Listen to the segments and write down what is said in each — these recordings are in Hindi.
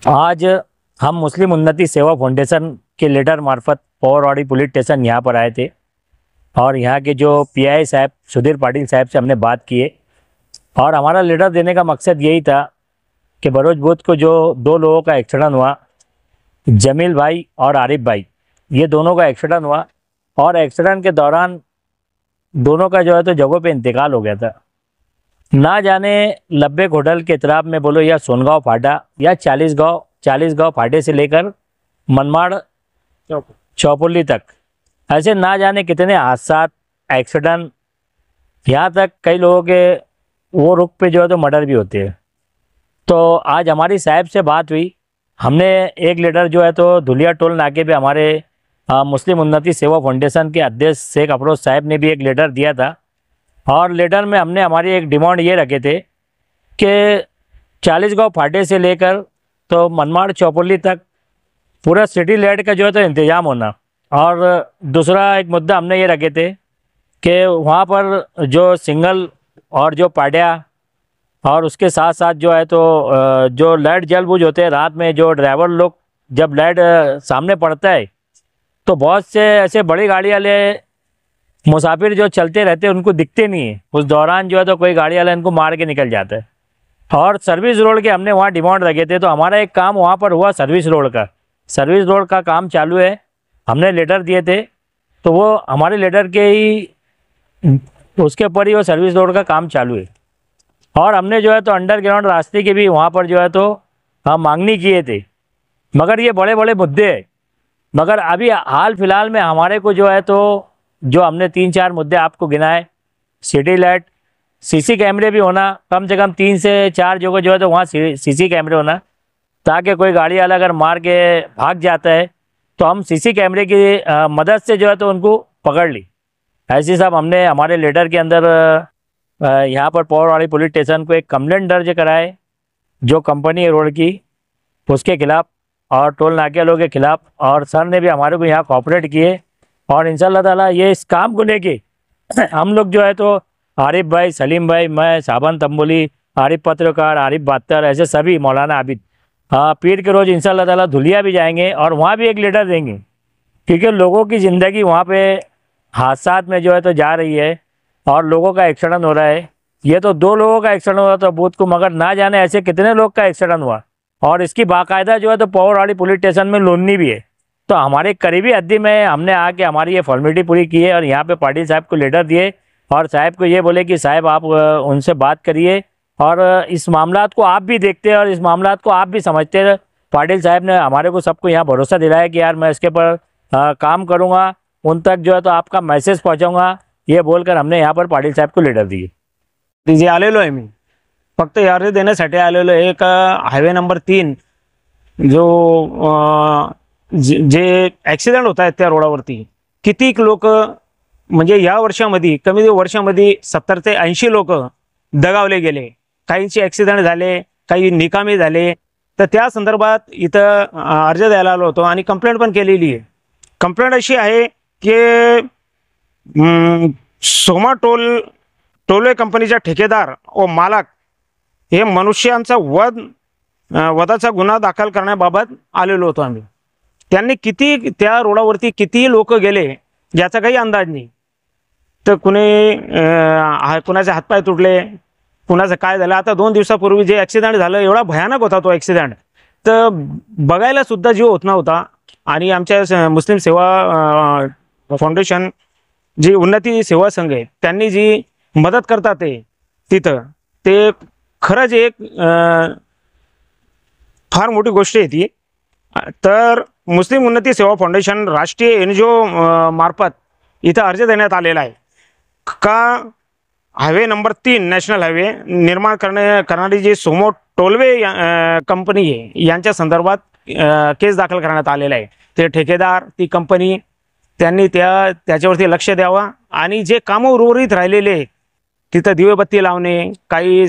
आज हम मुस्लिम उन्नति सेवा फाउंडेशन के लीडर मार्फत पौरवाड़ी पुलिस स्टेशन यहाँ पर आए थे और यहाँ के जो पीआई साहब सुधीर पाटिल साहब से हमने बात किए और हमारा लीडर देने का मकसद यही था कि बरोज बुध को जो दो लोगों का एक्सीडेंट हुआ, जमील भाई और आरिफ भाई, ये दोनों का एक्सीडेंट हुआ और एक्सीडेंट के दौरान दोनों का जो है तो जगहों पे इंतकाल हो गया था। ना जाने लब्बे होटल के इतराब में बोलो या सोनगांव फाटा या चालीसगांव फाटे से लेकर मनमाड़ चौपुली तक, ऐसे ना जाने कितने हादसा एक्सीडेंट, यहाँ तक कई लोगों के वो रुख पे जो है तो मर्डर भी होते हैं। तो आज हमारी साहब से बात हुई, हमने एक लीडर जो है तो धुलिया टोल नाके पे हमारे मुस्लिम उन्नति सेवा फाउंडेशन के अध्यक्ष शेख अफरोज साहब ने भी एक लेटर दिया था और लेटर में हमने हमारी एक डिमांड ये रखे थे कि चालीसगांव फाटे से लेकर तो मनमाड़ चौपुली तक पूरा सिटी लाइट का जो है तो इंतज़ाम होना। और दूसरा एक मुद्दा हमने ये रखे थे कि वहाँ पर जो सिंगल और जो पाड्या और उसके साथ साथ जो है तो जो लाइट जल बुझ होते हैं रात में, जो ड्राइवर लोग जब लाइट सामने पड़ता है तो बहुत से ऐसे बड़ी गाड़ी वाले मुसाफिर जो चलते रहते हैं उनको दिखते नहीं है, उस दौरान जो है तो कोई गाड़ी वाला इनको मार के निकल जाता है। और सर्विस रोड के हमने वहाँ डिमांड रखे थे, तो हमारा एक काम वहाँ पर हुआ, सर्विस रोड का काम चालू है, हमने लेटर दिए थे तो वो हमारे लेटर के ही उसके ऊपर ही वो सर्विस रोड का काम चालू है। और हमने जो है तो अंडरग्राउंड रास्ते के भी वहाँ पर जो है तो हम मांगनी किए थे, मगर ये बड़े बड़े मुद्दे हैं। मगर अभी हाल फिलहाल में हमारे को जो है तो जो हमने 3-4 मुद्दे आपको गिनाए, सिटी लाइट, सीसी कैमरे भी होना, कम से कम 3 से 4 जगह जो है तो वहाँ सीसी कैमरे होना, ताकि कोई गाड़ी वाला अगर मार के भाग जाता है तो हम सीसी कैमरे की मदद से जो है तो उनको पकड़ ली। ऐसे सब हमने हमारे लेटर के अंदर यहाँ पर पौरवाड़ी पुलिस स्टेशन को एक कंप्लेंट दर्ज कराए जो कंपनी है रोड की, उसके खिलाफ और टोल नाके वालों के खिलाफ। और सर ने भी हमारे को यहाँ कोऑपरेट किए और इंशाल्लाह ताला ये इस काम को लेके हम लोग जो है तो आरिफ भाई, सलीम भाई, मैं, साबन तंबोली, आरिफ पत्रकार, आरिफ बात्तर, ऐसे सभी, मौलाना आबिद, पीर के रोज़ इंशाल्लाह ताला धुलिया भी जाएंगे और वहाँ भी एक लेटर देंगे, क्योंकि लोगों की ज़िंदगी वहाँ पे हादसात में जो है तो जा रही है और लोगों का एक्सीडेंट हो रहा है। ये तो 2 लोगों का एक्सीडेंट हुआ था बूथ को, मगर ना जाने ऐसे कितने लोग का एक्सीडेंट हुआ और इसकी बाकायदा जो है तो पौरवाड़ी पुलिस स्टेशन में लोनी भी है। तो हमारे करीबी हद्दी में हमने आके हमारी ये फॉर्मेलिटी पूरी की है और यहाँ पे पाटिल साहब को लेटर दिए और साहब को ये बोले कि साहब आप उनसे बात करिए और इस मामलात को आप भी देखते हैं और इस मामलात को आप भी समझते हैं। पाटिल साहब ने हमारे को सबको यहाँ भरोसा दिलाया कि यार मैं इसके पर काम करूँगा, उन तक जो है तो आपका मैसेज पहुँचाऊँगा, ये बोलकर हमने यहाँ पर पाटिल साहब को लेटर दिए। जे आलेलो आहे मी फक्त यादी देण्यासाठी आलेलो आहे। एक हायवे नंबर 3 जो जे ॲक्सिडेंट होत आहेत त्या रोडावरती कितीक लोक, म्हणजे या वर्षामध्ये कमी वर्षामध्ये 70 ते 80 लोक दगावले गेले, काहींचे ॲक्सिडेंट झाले, काही निकामी झाले। तर त्या संदर्भात इथं अर्ज द्यायला आलो होतो आणि कंप्लेंट पण केलेली आहे। कंप्लेंट अशी आहे की सोमा टोलवे कंपनीचा ठेकेदार व मालक हे मनुष्यांचा वधाचा गुन्हा दाखल करण्याबाबत आलेलो होतो आम्ही। त्यांनी किती त्या रोडावरती किती लोक गेले याचा काही अंदाज नाही। तर कुणाचे हातपाय तुटले, कुणाचं काय झालं। आता 2 दिवसापूर्वी जे ॲक्सिडेंट झालं एवढा भयानक होता तो ॲक्सिडेंट, तर बघायला सुद्धा जीव होत नव्हता। आणि आमच्या मुस्लिम सेवा फाउंडेशन जी उन्नती सेवा संघ आहे त्यांनी जी मदत करतात तिथं, ते खरंच एक फार मोठी गोष्ट आहे ती। तर मुस्लिम उन्नती सेवा फाउंडेशन राष्ट्रीय NGO मार्फत इथं अर्ज देण्यात आलेला आहे का हायवे नंबर 3 नॅशनल हायवे निर्माण करणारी जी सोमो टोलवे कंपनी आहे यांच्या संदर्भात केस दाखल करण्यात आलेला आहे। ते ठेकेदार, ती कंपनी, त्यांनी त्याच्यावरती लक्ष द्यावा आणि जे कामं उर्वरित राहिलेले तिथं दिवेबत्ती लावणे, काही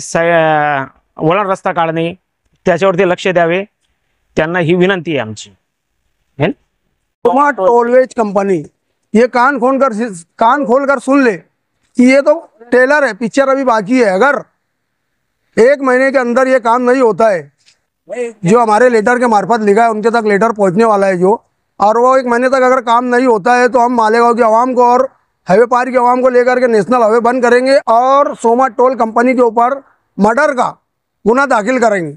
वळण रस्ता काढणे, त्याच्यावरती लक्ष द्यावे, त्यांना ही विनंती आहे आमची। सोमा टोलवेज कंपनी, ये कान खोल कर सुन ले कि ये तो टेलर है, पिक्चर अभी बाकी है। अगर 1 महीने के अंदर ये काम नहीं होता है जो हमारे लेटर के मार्फत लिखा है उनके तक लेटर पहुंचने वाला है जो, और वो 1 महीने तक अगर काम नहीं होता है तो हम मालेगांव की आवाम को और हाईवे पार की आवाम को लेकर के नेशनल हाईवे बंद करेंगे और सोमा टोल कंपनी के ऊपर मर्डर का गुना दाखिल करेंगे।